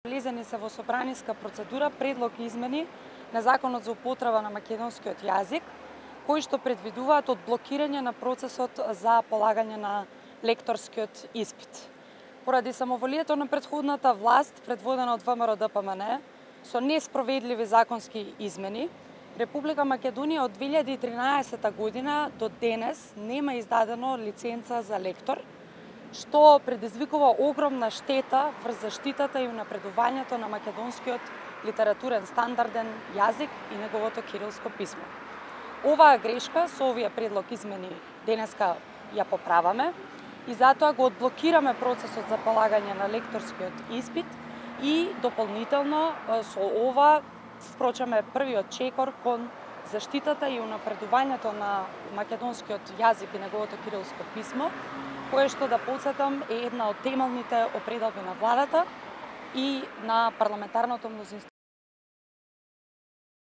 Влезени се во собраниска процедура предлог измени на Законот за употреба на македонскиот јазик, кои што предвидуваат одблокирање на процесот за полагање на лекторскиот испит. Поради самоволието на претходната власт, предводена од ВМРО-ДПМН, со неспроведливи законски измени, Република Македонија од 2013 година до денес нема издадено лиценца за лектор, што предизвикува огромна штета врз заштитата и унапредувањето на македонскиот литературен стандарден јазик и неговото кирилско писмо. Оваа грешка со овие предлог измени денеска ја поправаме и затоа го одблокираме процесот за полагање на лекторскиот испит и дополнително со ова впрочем е првиот чекор кон заштитата и унапредувањето на македонскиот јазик и неговото кирилско писмо, кое што, да подсетам, е една од темелните определби на владата и на парламентарното мнозинство